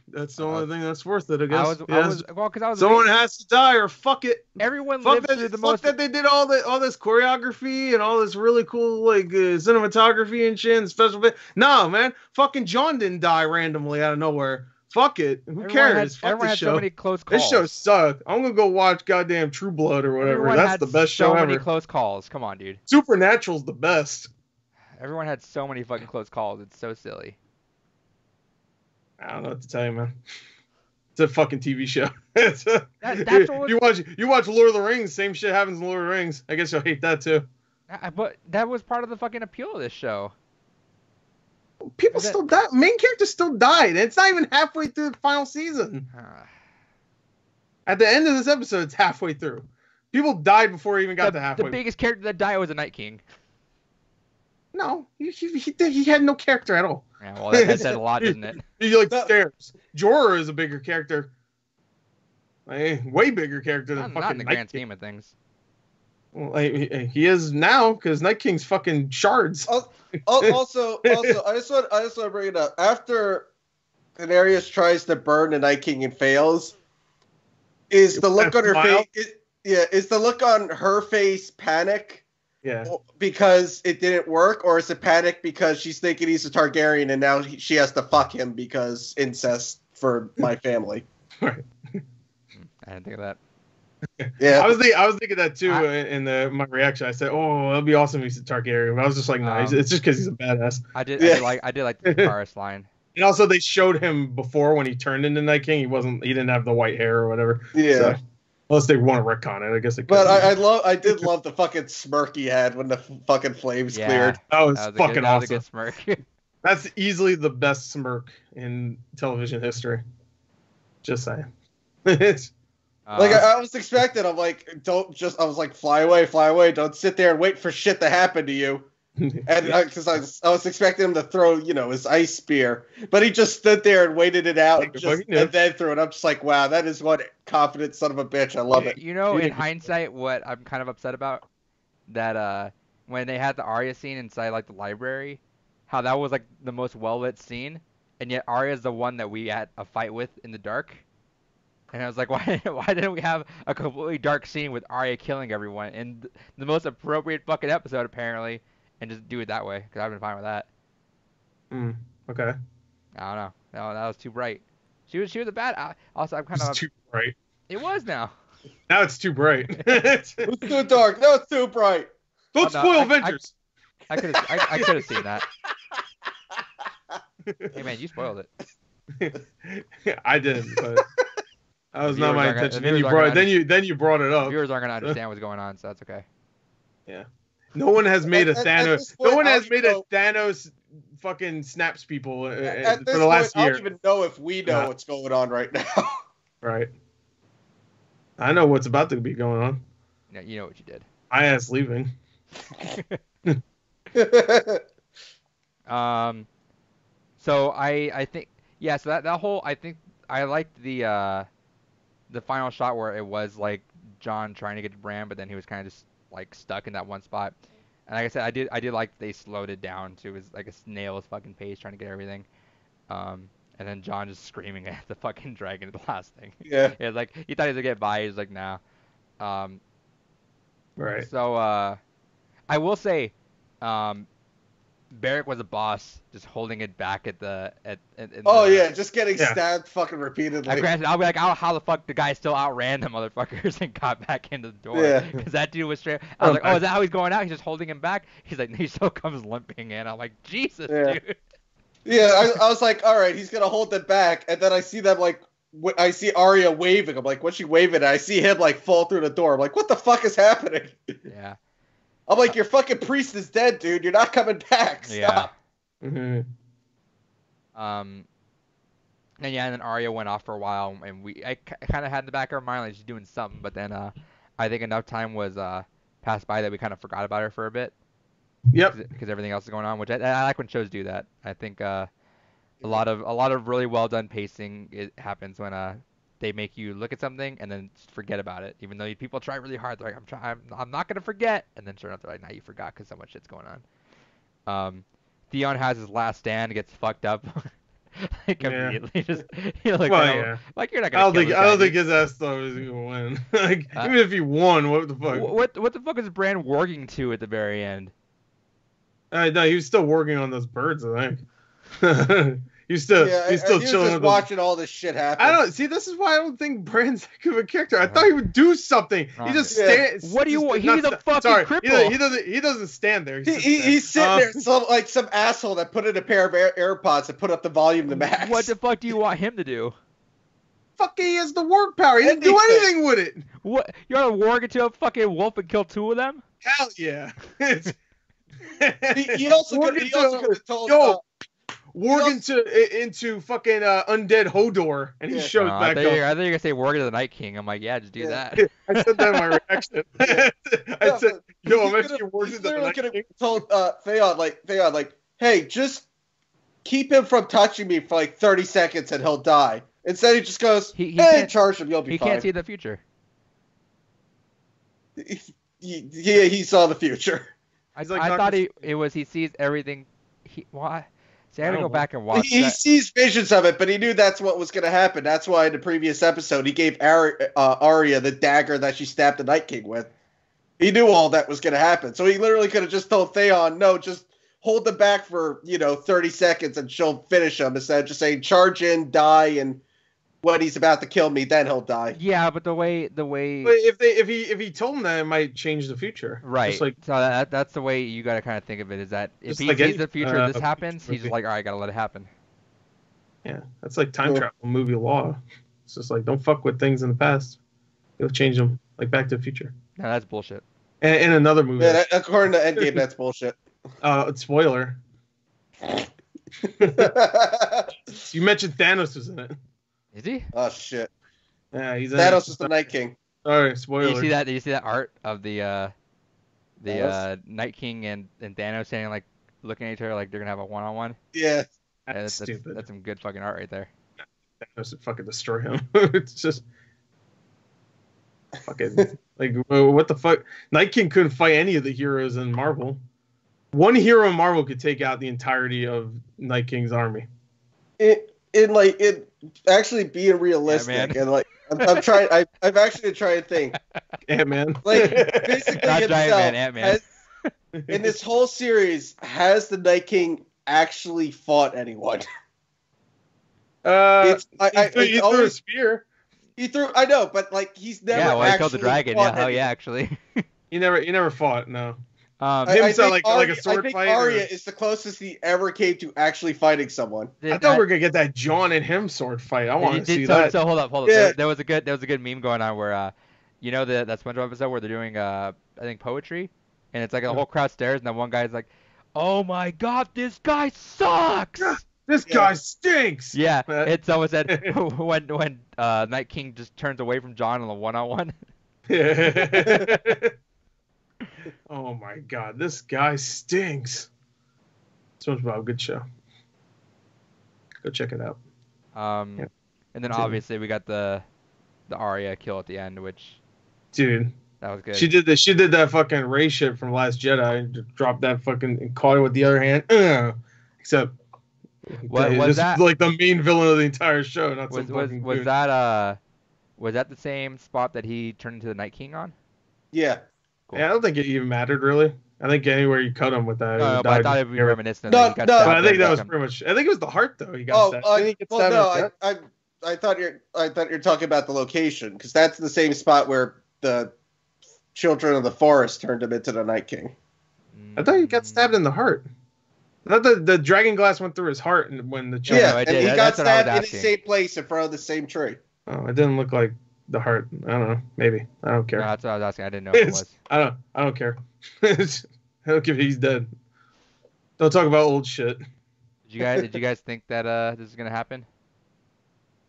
That's the only thing that's worth it, I guess. because I was. Someone has to die, or fuck it. Everyone Fuck lived that, through the fuck most. that they did all this choreography and all this really cool cinematography and shit and special bit. No, man, fucking John didn't die randomly out of nowhere. Fuck it. Who cares? Fuck Everyone this had show. so many close calls. This show sucked. I'm gonna go watch goddamn True Blood or whatever. Everyone That's had the best show so many ever. close calls. Come on, dude. Supernatural's the best. Everyone had so many fucking close calls. It's so silly. I don't know what to tell you, man. It's a fucking TV show. That's what you watch Lord of the Rings. Same shit happens in Lord of the Rings. I guess you'll hate that too. But that was part of the fucking appeal of this show. People still die. Main character still died. It's not even halfway through the final season. At the end of this episode, it's halfway through. People died before he even got to halfway. The biggest character that died was a Night King. No, he had no character at all. Yeah, well, that said a lot, doesn't it? He stares. Jorah is a bigger character. Way bigger character than Not fucking in the Night grand King. scheme of things. Well, he is now because Night King's fucking shards. Also, I just want to bring it up. After Daenerys tries to burn the Night King and fails, is the look on her face? Is the look on her face panic? Yeah. Because it didn't work, or is it panic because she's thinking he's a Targaryen and now she has to fuck him because incest for my family? Right. I didn't think of that. Yeah, I was thinking that too in my reaction. I said, "Oh, it'd be awesome if he's a Targaryen," but I was just like, "No, it's just because he's a badass." I did like the Varys line. And also, they showed him before when he turned into Night King. He didn't have the white hair or whatever. Yeah. So, unless they want to retcon it, I guess they could. but I did love the fucking smirk he had when the fucking flames cleared. That was fucking awesome. That was a good smirk. That's easily the best smirk in television history. Just saying. I was expecting, I'm like, I was like, fly away, don't sit there and wait for shit to happen to you. And because I was expecting him to throw, his ice spear, but he just stood there and waited it out, and then threw it. I'm just like, wow, that is one confident son of a bitch. I love it. In hindsight, what I'm kind of upset about that when they had the Arya scene inside like the library, how that was like the most well lit scene, and yet Arya's the one that we had a fight with in the dark. And I was like, why didn't we have a completely dark scene with Arya killing everyone in the most appropriate fucking episode apparently, and just do it that way? Because I've been fine with that. Okay. I don't know. No, that was too bright. She was a bad. Also, I'm kind of too bright. It was now. Now it's too bright. It's too dark. No, it's too bright. Don't spoil Avengers. I could have seen that. Hey man, you spoiled it. I didn't, but that was not my intention. Then you brought it up. Viewers aren't gonna understand what's going on, so that's okay. Yeah. No one has made a Thanos. No one has made a Thanos fucking snaps people for the last year. I don't even know if we know what's going on right now. Right. I know what's about to be going on. Yeah, you know what you did. I asked leaving. So I think so that whole I think I liked the final shot where it was like John trying to get to Bran, but then he was kind of just like stuck in that one spot. And like I said, I did like they slowed it down to his like a snail's fucking pace trying to get everything. And then John just screaming at the fucking dragon at the last thing. Yeah. Yeah, like he thought he was gonna get by. He's like, nah. Right. So I will say, Barrick was a boss, just holding it back at the just getting stabbed fucking repeatedly. Granted, I'll be like, how the fuck the guy still outran the motherfuckers and got back into the door? Yeah. Because that dude was straight. I was like, is that how he's going out? He's just holding him back. He's like, he still comes limping in. I'm like, Jesus, dude. Yeah, I was like, all right, he's gonna hold it back, and then I see them like, I see Arya waving. I'm like, what's she waving at? I see him like fall through the door. I'm like, what the fuck is happening? Yeah. I'm like, your fucking priest is dead, dude. You're not coming back. Stop. Yeah. Mm-hmm. And then Arya went off for a while, and I kind of had in the back of our mind like she's doing something, but then I think enough time was passed by that we kind of forgot about her for a bit. Yep. Because everything else is going on, which I like when shows do that. I think a lot of really well done pacing happens when they make you look at something and then forget about it, even though people try really hard. They're like, I'm not gonna forget, and then sure enough, they're like, nah, you forgot because so much shit's going on. Theon has his last stand, gets fucked up. Like immediately, just like, like you're not gonna. I don't think his ass thought he was gonna win. Like even if he won, what the fuck? What the fuck is Bran warging to at the very end? No, he was still working on those birds, I think. he's still chilling. Just watching all this shit happen. I don't see. This is why I don't think Bran's that good of a character. I thought he would do something. He just stands. What do you want? He's a fucking cripple. He doesn't stand there. He's sitting there, some asshole that put in a pair of AirPods and put up the volume to max. What the fuck do you want him to do? Fucking, he has the warg power. He didn't do anything with it. What? You're gonna warg into a fucking wolf and kill two of them? Hell yeah. he also could have told. Warg into fucking undead Hodor, and he shows back up. I thought you were gonna say warg into the Night King. I'm like, yeah, just do that. I said that in my reaction. I said, yo, imagine you warg into the Night King. Told Theon, like, hey, just keep him from touching me for like 30 seconds and he'll die. Instead, he just goes, hey, charge him, you'll be fine. He can't see the future. He saw the future. I thought he sees everything. Why? See, I had to go back and watch. He sees visions of it, but he knew that's what was going to happen. That's why in the previous episode he gave Arya the dagger that she stabbed the Night King with. He knew all that was going to happen, so he literally could have just told Theon, "No, just hold them back for 30 seconds, and she'll finish him." Instead of just saying, "Charge in, die," and when he's about to kill me, then he'll die. Yeah, but the way. But if he told him that, it might change the future. Right. So that's the way you got to kind of think of it. Is that if he sees the future, this happens, he's just like, all right, gotta let it happen. Yeah, that's like time travel movie law. It's just like, don't fuck with things in the past. It'll change them, like Back to the Future. No, that's bullshit. And in another movie. Yeah, according to Endgame, that's bullshit. Spoiler. You mentioned Thanos was in it. Is he? Oh shit! Yeah, he's Thanos is the Night King. All right, spoiler. Did you see that art of the The Night King and Thanos standing like looking at each other like they're gonna have a one-on-one. Yeah. Yeah, That's stupid. That's some good fucking art right there. Thanos would fucking destroy him. It's just fucking like what the fuck? Night King couldn't fight any of the heroes in Marvel. One hero in Marvel could take out the entirety of Night King's army. It actually being realistic, and like I'm trying. I'm actually trying to think. Ant-Man. Like basically Not himself, Giant Man, Ant-Man. in this whole series, has the Night King actually fought anyone? He threw a always spear. he threw. I know, but like he's never. Yeah, well, he actually killed the dragon. fought Yeah, oh anyone. yeah, actually. He never fought. No. I think like a sword I think fight. Arya is the closest he ever came to actually fighting someone. I thought we were gonna get that John and him sword fight. I want to see so, that. So hold up. Yeah. There was a good meme going on where you know that SpongeBob episode where they're doing I think poetry, and it's like a whole crowd stares, and then one guy's like, "Oh my God, this guy sucks." This guy stinks. Yeah, it's almost said when Night King just turns away from John on the one-on-one. Oh my God, this guy stinks. SpongeBob, good show. Go check it out. And then obviously we got the Arya kill at the end, which dude, that was good. She did that fucking Rey shit from Last Jedi and just dropped that fucking and caught it with the other hand. Except was that like the main villain of the entire show? Not was was that the same spot that he turned into the Night King on? Yeah. Cool. Yeah, I don't think it even mattered really. I think anywhere you cut him with that. No, but I thought it would be reminiscent. No, but I think that was pretty much. I think it was the heart though. He got stabbed. Didn't he get stabbed in the gut? I thought you're talking about the location because that's the same spot where the children of the forest turned him into the Night King. I thought he got stabbed in the heart. I thought the dragon glass went through his heart and when the children. Yeah, and he got stabbed in the same place in front of the same tree. Oh, it didn't look like the heart. I don't know. Maybe I don't care. No, that's what I was asking. I didn't know if it was. I don't care. I don't give. He's dead. Don't talk about old shit. Did you guys think that this is gonna happen?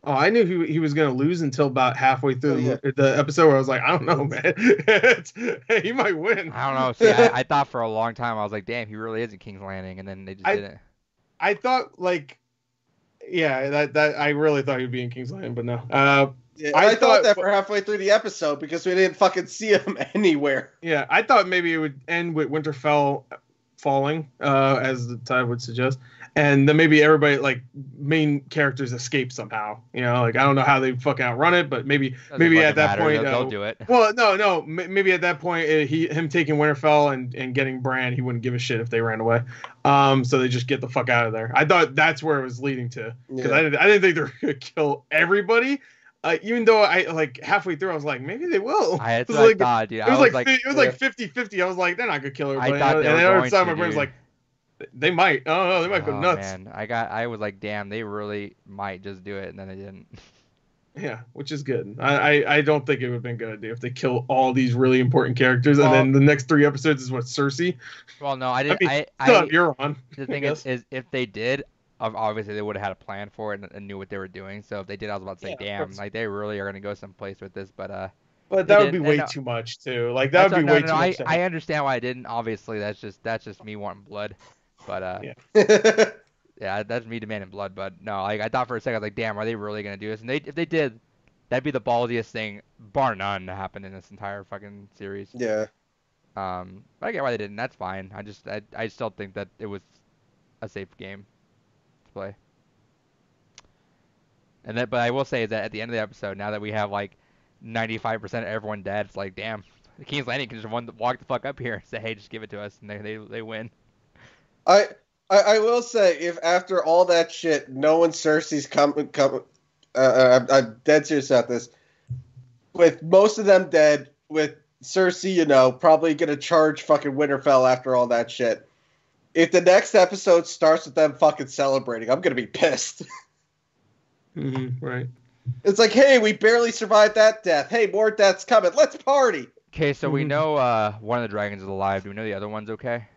Oh, I knew he was gonna lose until about halfway through the episode where I was like, I don't know, man. He might win. I don't know. See, I thought for a long time I was like, damn, he really is in King's Landing, and then they just didn't. I thought like, yeah, that I really thought he'd be in King's Landing, but no. Yeah, I thought that for halfway through the episode because we didn't fucking see him anywhere. Yeah, I thought maybe it would end with Winterfell falling, as the title would suggest, and then maybe everybody like main characters escape somehow. You know, like I don't know how they fucking outrun it, but maybe at that point they'll do it. Well, no, maybe at that point him taking Winterfell and getting Bran, he wouldn't give a shit if they ran away. So they just get the fuck out of there. I thought that's where it was leading to because I didn't think they were gonna kill everybody. Even though I like halfway through, I was like, maybe they will. I thought, dude. It was like 50-50. I was like, they're not gonna kill everybody. I thought they were going to, my brain was like, they might. I don't know. They might go nuts. Man, I was like, damn, they really might just do it, and then they didn't. Yeah, which is good. I don't think it would have been a good idea if they kill all these really important characters, and then the next 3 episodes is what, Cersei? Well, no, I didn't. You're on. The thing is, if they did, obviously they would have had a plan for it and knew what they were doing. So if they did, I was about to say, damn, like they really are gonna go someplace with this. But that would be way too much too. Like that would be way too much. I understand why I didn't. Obviously, that's just me wanting blood. But yeah, that's me demanding blood. But no, like I thought for a second, I was like, damn, are they really gonna do this? And if they did, that'd be the ballsiest thing, bar none, to happen in this entire fucking series. Yeah. But I get why they didn't. That's fine. I still think that it was a safe game to play. But I will say that at the end of the episode, now that we have like 95% of everyone dead, it's like, damn, the King's Landing can just walk the fuck up here and say, hey, just give it to us, and they win. I will say, if after all that shit, knowing Cersei's I'm dead serious about this. With most of them dead, with Cersei, probably gonna charge fucking Winterfell after all that shit. If the next episode starts with them fucking celebrating, I'm gonna be pissed. Right. It's like, hey, we barely survived that death. Hey, more deaths coming. Let's party. Okay, so we know one of the dragons is alive. Do we know the other one's okay?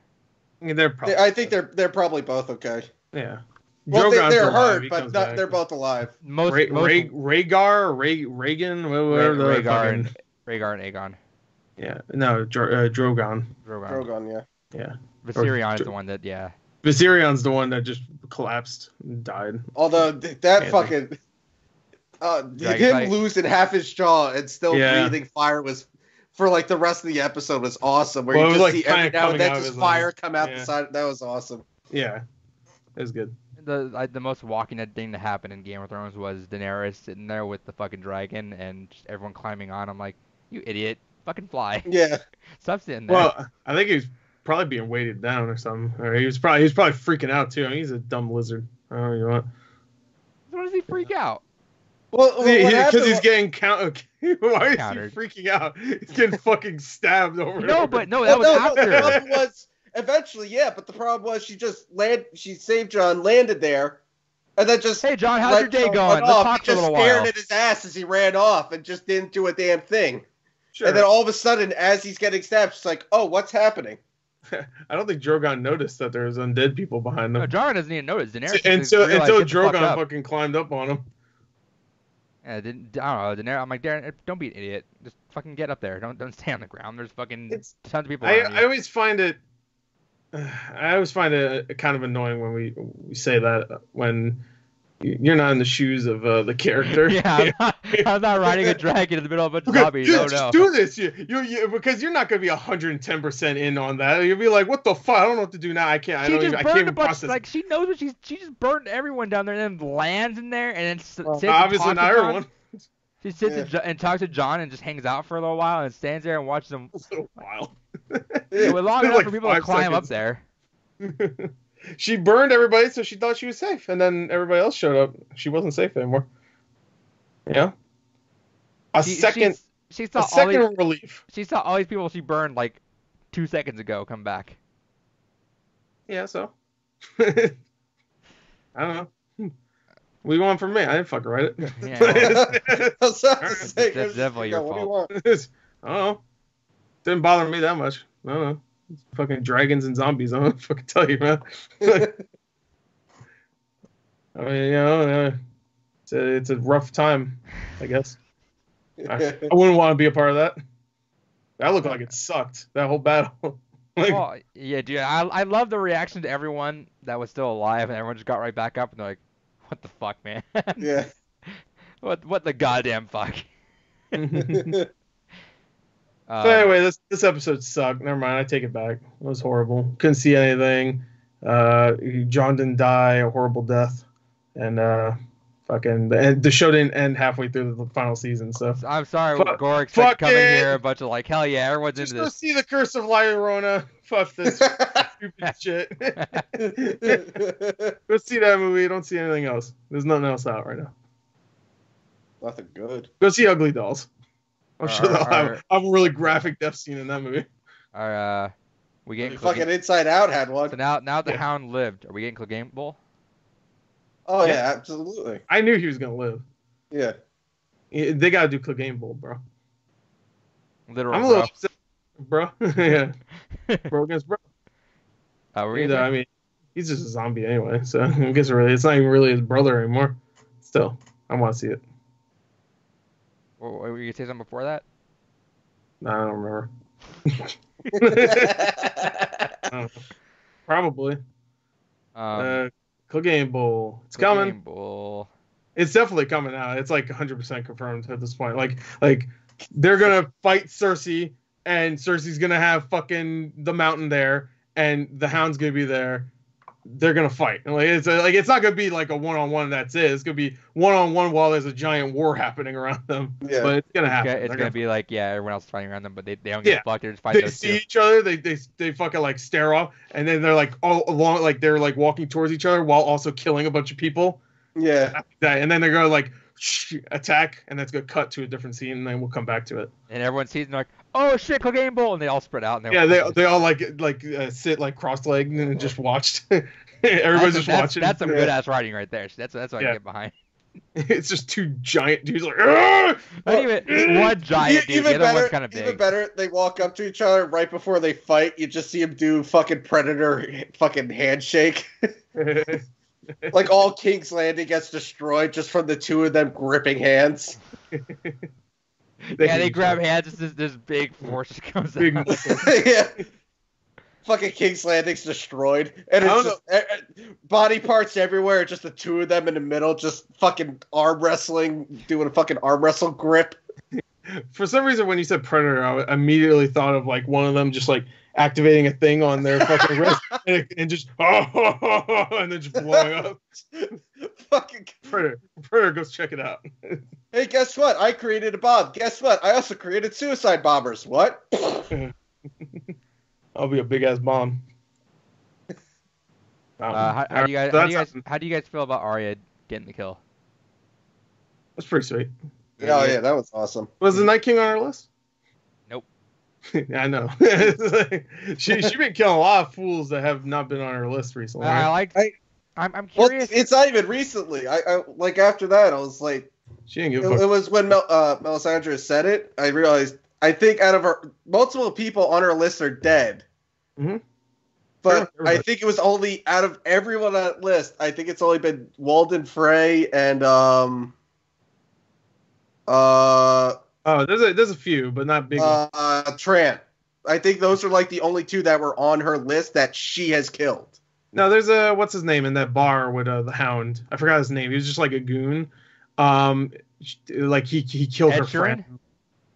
I think they're probably both okay. Yeah. Well, they're hurt, but they're both alive. Rhaegar or Reagan, whatever. Rhaegar and Aegon. Yeah, no, Drogon. Drogon. Drogon, yeah. Yeah, Viserion is the one that, yeah. Viserion's the one that just collapsed and died. Although that Yeah, fucking Dragon him fight. losing half his jaw and still Yeah. breathing fire was for like the rest of the episode was awesome. Where Well, it you was, just like, see kinda every now and coming then out of just his fire lungs. come out Yeah. the side. That was awesome. Yeah, it was good. The most Walking Dead thing to happen in Game of Thrones was Daenerys sitting there with the fucking dragon and just everyone climbing on. I'm like, you idiot, fucking fly. Yeah. Stop sitting there. Well, I think he was probably being weighted down or something. Or he was probably freaking out too. I mean, he's a dumb lizard. I don't know what. What does he freak out? Well, what happened Because he's wa- getting Why is Countered. he freaking out? He's getting fucking stabbed over. and No, over. but no, that was no, after. the problem was eventually, yeah, but the problem was she saved John, landed there, and then just Hey, John, how's let your day John going? run Let's off. talk He for a just little stared while. at his ass as he ran off and just didn't do a damn thing. Sure. And then all of a sudden, as he's getting stabbed, it's like, oh, what's happening? I don't think Drogon noticed that there was undead people behind No, him. Jon doesn't even notice. Daenerys And just so realized, until get the fuck Drogon up. fucking climbed up on him. Yeah, I don't know, Daenerys. I'm like, Darren, don't be an idiot. Just fucking get up there. Don't stay on the ground. There's fucking It's- tons of people around I you. always find it. I always find it kind of annoying when we say that when you're not in the shoes of the character. Yeah, I'm not riding a dragon in the middle of a bunch of Okay, zombies. yeah, No, just no. do this. You because you're not gonna be 110% in on that. You'll be like, what the fuck? I don't know what to do now. I can't. I She don't just even. I can't burned a even bunch. process. Like she knows what she just burned everyone down there, and then lands in there, and then sits and Obviously talks not to Jon. everyone. She sits and talks to John and just hangs out for a little while and stands there and watches him. It's a while. Yeah, well, long enough Like for people to 5 climb up seconds. there. She burned everybody, so she thought she was safe, and then everybody else showed up. She wasn't safe anymore. Yeah. She A saw all second these, of relief. she saw all these people she burned like 2 seconds ago come back. Yeah, so. I don't know. What do you want from me? I didn't fucking write it. Yeah, That's what I was That's saying. definitely your What do you fault. want? I don't know. Didn't bother me that much. I don't know. It's fucking dragons and zombies. I don't fucking tell you, man. I mean, it's a rough time, I guess. I wouldn't want to be a part of that. That looked like it sucked. That whole battle. Like, Well, yeah, dude, I love the reaction to everyone that was still alive, and everyone just got right back up, and they're like, "What the fuck, man? Yeah. What the goddamn fuck?" So anyway, this episode sucked. Never mind, I take it back. It was horrible. Couldn't see anything. John didn't die a horrible death, and the show didn't end halfway through the final season. So I'm sorry, Fuck- Gore expect to come in fucking- here a bunch of like, hell yeah, everyone's just into go this. see the Curse of La Llorona. Fuck this stupid shit. Go see that movie. Don't see anything else. There's nothing else out right now. Nothing good. Go see Ugly Dolls. I'm sure they'll Are- have a really graphic death scene in that movie. We getting Fucking Inside Out had one. So now the Yeah. Hound lived. Are we getting Clegane? Oh Yeah. yeah, absolutely. I knew he was gonna live. Yeah. They gotta do Clegane Bowl, bro. Literal, I'm a bro. little upset, bro. Yeah, bro against bro. We're Either, getting I mean, he's just a zombie anyway, so I guess it's not even really his brother anymore. Still, I want to see it. Were you gonna say something before that? No, I don't remember. I don't know. Probably. Clegane Bowl. It's coming. Clegane Bowl. It's definitely coming out. It's like 100% confirmed at this point. Like they're gonna fight Cersei, and Cersei's gonna have fucking the mountain there, and the Hound's gonna be there. They're gonna fight. And it's not gonna be like a one-on-one. That's it. It's gonna be one-on-one while there's a giant war happening around them. Yeah. But it's gonna happen. It's They're gonna be like, yeah, everyone else is fighting around them, but they don't Yeah. get fucked. They're just fighting They those see two. each other. They fucking like stare off, and then they're like all along, like they're like walking towards each other while also killing a bunch of people. Yeah. And then they're gonna like attack, and that's gonna cut to a different scene, and then we'll come back to it. And everyone sees and they're like, oh shit, Clegane Bowl, and they all spread out. And Yeah, they all sit like cross-legged and just watched. Everybody's just watching. That's some good ass writing right there. That's what I Yeah. get behind. It's just two giant dudes like. "Argh!" Not even one giant dude. The other one's kind of Even big. better, they walk up to each other right before they fight. You just see them do fucking Predator fucking handshake. Like all King's Landing gets destroyed just from the two of them gripping hands. They Yeah, hate they each grab other. hands. This big force just comes Big out. Yeah. Fucking King's Landing's destroyed, and I it's don't just body parts everywhere. Just the two of them in the middle, just fucking arm wrestling, doing a fucking arm wrestle grip. For some reason, when you said Predator, I immediately thought of like one of them just like activating a thing on their fucking wrist and just and then just blowing up. Fucking Predator, go check it out. hey, guess what? I created a bomb. Guess what? I also created suicide bombers. What? I'll be a big ass bomb. How do you guys feel about Arya getting the kill? That's pretty sweet. Oh yeah, that was awesome. Was the Night King on our list? Nope. I know. she been killing a lot of fools that have not been on her list recently. I'm Well, curious. it's not even recently. I like after that, I was like, She didn't give it, a it fuck. was when Melisandre said it. I realized. I think out of her, multiple people on her list are dead. Mhm. But Sure, I think it was only out of everyone on that list. I think it's only been Walden Frey and Oh, there's a few, but not big ones. Tran. I think those are like the only two that were on her list that she has killed. No, there's a what's his name in that bar with the Hound. I forgot his name. He was just like a goon. Like he killed Ed her Sheeran? friend.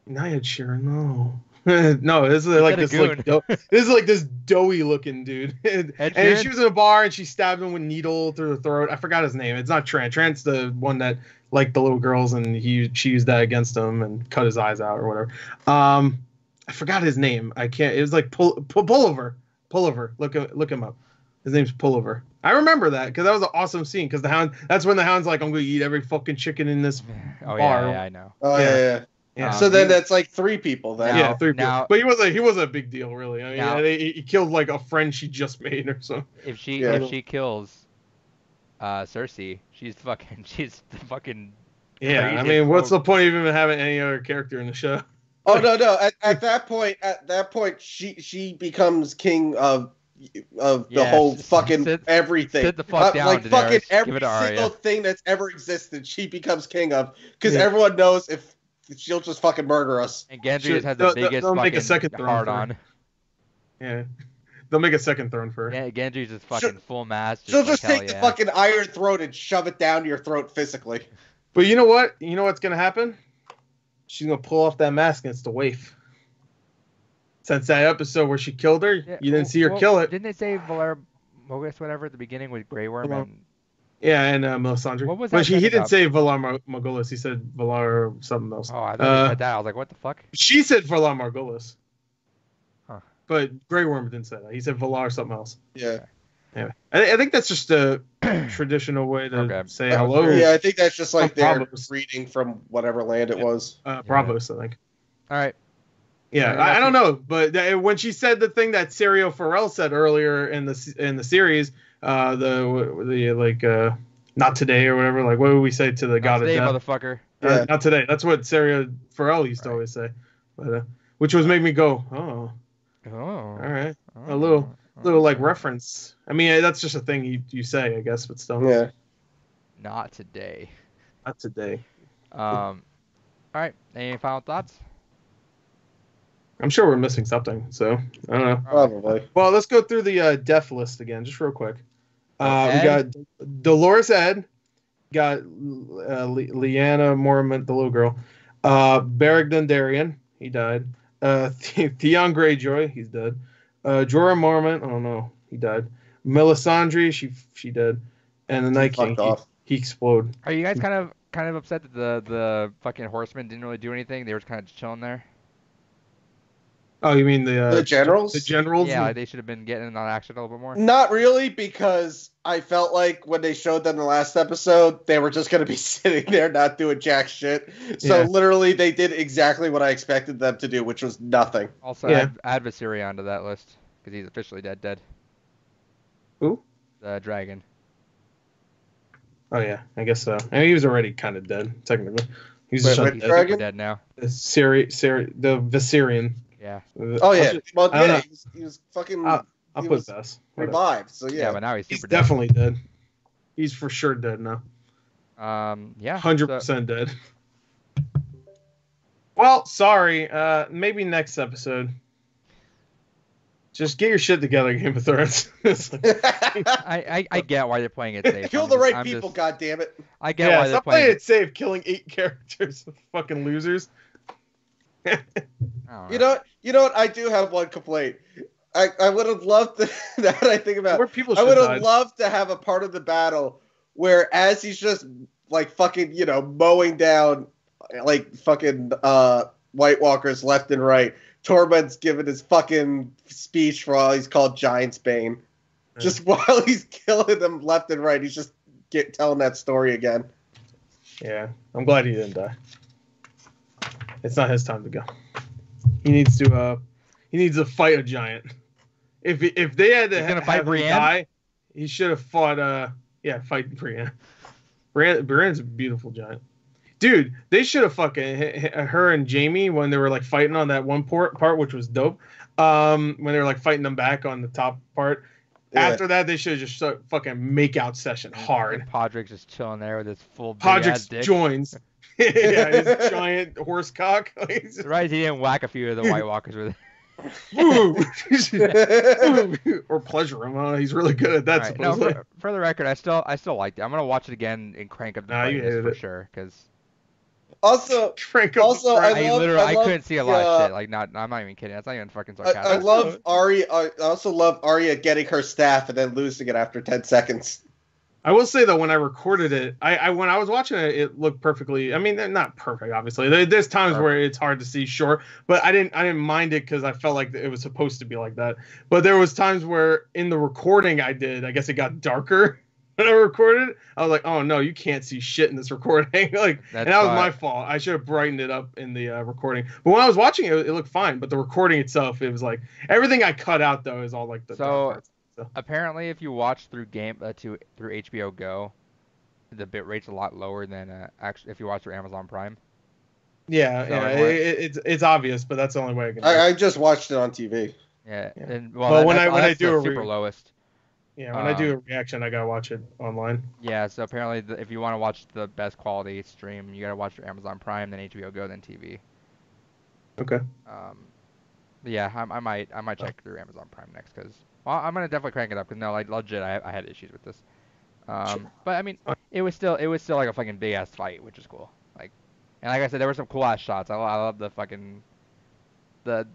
Not Ed Sheeran, no. No, this is like said a this like goon. this is like this doughy looking dude. Ed And Sheeran? she was in a bar and she stabbed him with a needle through the throat. I forgot his name. It's not Trent. Trent's the one that liked the little girls and she used that against him and cut his eyes out or whatever. I forgot his name. I can't. It was like Pullover. Pullover. Look him up. His name's Pullover. I remember that because that was an awesome scene. Because the Hound. That's when the Hound's like, I'm gonna eat every fucking chicken in this Oh bar. yeah, I know. Oh yeah. Yeah. So then that's like three people then. Yeah, three people. now- But he wasn't a big deal really. I mean, Now- he killed like a friend she just made or something. If she Yeah. kills Cersei, she's the fucking Yeah, I craziest mean, what's the rogue. point of even having any other character in the show? Oh no. At that point, she becomes king of the Yeah, whole fucking sit- everything. sit the fuck down, like fucking Daenerys. Give every it to Arya. single thing that's ever existed, she becomes king of because Yeah. everyone knows if she'll just fucking murder us. And Gendry Should- just has the they'll- biggest they'll make a fucking second throne hard for her. on. Yeah, they'll make a second throne for her. Yeah, Gendry's just fucking full mass. She'll like, just hell take the yeah. fucking iron throat and shove it down your throat physically. But you know what? You know what's gonna happen? She's gonna pull off that mask and it's the waif. Since that episode where she killed her, Yeah, you didn't see her well, kill it. Didn't they say Valar Morghulis whatever at the beginning with Grey Worm Valar- and Yeah, and Melisandre. What was But that he setting didn't up? say Valar Morghulis. He said Valar something else. oh, I thought he said that. I was like, what the fuck? She said Valar Morghulis. Huh. But Grey Worm didn't say that. He said Valar something else. Yeah. Anyway, I think that's just a traditional way to Okay. say That was hello. very- Yeah, I think that's just like From they're Braavos. reading from whatever land it was. Bravos, I think. All right. Yeah, Yeah, I don't know, but when she said the thing that Serio Farrell said earlier in the series, the like not today or whatever, like what would we say to the god Today, of death? motherfucker. Yeah. Not today. That's what Serio Farrell used to Right. always say, but which was make me go, oh, Oh. all right, Oh. a little like reference. I mean, that's just a thing you say, I guess, but still, Yeah. Not today. not today. All right. Any final thoughts? I'm sure we're missing something, so I don't know. Probably. Well, let's go through the death list again, just real quick. We Ed? got Dolores Ed, got Lyanna Mormont, the little girl, Beric Dondarrion, he died. Theon Greyjoy, he's dead. Jorah Mormont, I don't know, he died. Melisandre, she dead. And the Night King, Fucked off. he exploded. Are you guys kind of upset that the fucking horsemen didn't really do anything? They were kind of just chilling there. Oh, you mean the generals? The generals? Yeah, like they should have been getting on action a little bit more. Not really, because I felt like when they showed them the last episode, they were just going to be sitting there not doing jack shit. So Yeah. literally, they did exactly what I expected them to do, which was nothing. Also, Yeah. add Viserion to that list because he's officially dead. Who? The dragon. Oh yeah, I guess so. I mean, he was already kind of dead, technically. He's Wait, just wait, He's dead. Dragon? super dead now. The Viserion. Yeah. Oh, yeah. Well, I don't yeah, know. he was fucking I'll he put was Vess. Whatever. revived. So, Yeah, yeah. but now he's He's super dead. definitely dead. He's for sure dead now. Yeah. 100% dead. Well, sorry. Maybe next episode. Just get your shit together, Game of Thrones. I get why they're playing it safe. Kill the right people, goddammit. I get why they're stop playing playing it safe, killing 8 characters, fucking losers. You know what? I do have one complaint. I would have loved to, now that I think about it, I would have loved to have a part of the battle where as he's just like fucking, mowing down like fucking White Walkers left and right, Tormund's giving his fucking speech for all he's called Giantsbane. Yeah. Just while he's killing them left and right, he's just telling that story again. Yeah, I'm glad he didn't die. It's not his time to go. He needs to fight a giant. If they had to have him die, he should have fought fight Brienne. Brienne's a beautiful giant. Dude, they should have fucking hit her and Jamie when they were like fighting on that one part, which was dope. When they were like fighting them back on the top part. Yeah. After that, they should have just fucking make out session hard. And Podrick's just chilling there with his full big Podrick's dick. joins. Yeah, his giant horse cock. Right, he didn't whack a few of the White Walkers with it. Or pleasure him. He's really good at that. Right, no, for the record, I still liked it. I'm gonna watch it again and crank up the brightness for sure. Because also, I couldn't see a lot of shit. Like, I'm not even kidding. That's not even fucking sarcastic. I love Arya. I also love Arya getting her staff and then losing it after 10 seconds. I will say though, when I recorded it, when I was watching it, it looked perfectly. I mean, they're not perfect, obviously. There's times where it's hard to see, sure, but I didn't mind it because I felt like it was supposed to be like that. But there was times where in the recording I guess it got darker when I recorded. I was like, oh no, you can't see shit in this recording. And that was my fault. I should have brightened it up in the recording. But when I was watching it, it looked fine. But the recording itself, it was like everything I cut out though is all like the dark parts. Apparently, if you watch through through HBO Go, the bit rate's a lot lower than actually if you watch through Amazon Prime. Yeah, it's obvious, but that's the only way I can. I just watched it on TV. Yeah, yeah. And when I do super lowest. Yeah, when I do a reaction, I gotta watch it online. Yeah, so apparently, if you want to watch the best quality stream, you gotta watch through Amazon Prime, then HBO Go, then TV. Okay. Yeah, I might check through Amazon Prime next because. Well, I'm gonna definitely crank it up because no, like legit, I had issues with this. But I mean, it was still like a fucking big ass fight, which is cool. Like, and like I said, there were some cool ass shots. I love the fucking the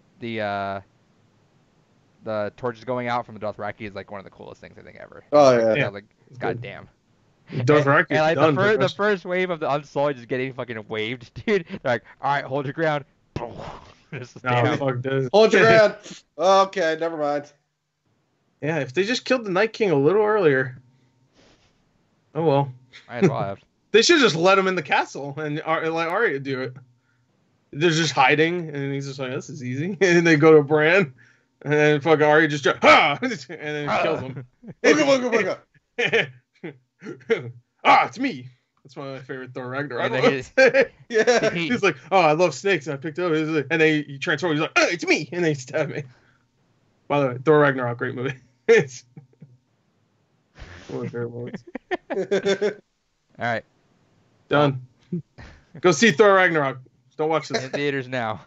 torches going out from the Dothraki is like one of the coolest things I think ever. Oh yeah. Like, goddamn. Dothraki. And like the first wave of the Unsullied is getting fucking waved, dude. They're like, all right, hold your ground. Hold your ground. Okay, never mind. Yeah, if they just killed the Night King a little earlier. Oh well. I as well have. They should just let him in the castle and let Arya do it. They're just hiding, and he's just like, "This is easy." And they go to Bran, and then fucking Arya just ha, and then kills him. Booga. It's me. That's one of my favorite Thor Ragnarok. Yeah. He's like, "Oh, I love snakes," and I picked it up. And then he transforms. He's like, "Oh, it's me," and they stab me. By the way, Thor Ragnarok, great movie. It's one of my favorite moments. All right. Done. Go see Thor Ragnarok. Don't watch this. In theaters now.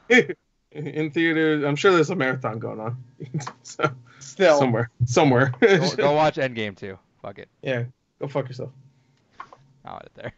In theaters. I'm sure there's a marathon going on. So, still. Somewhere. Go watch Endgame too. Fuck it. Yeah. Go fuck yourself. I'll edit there.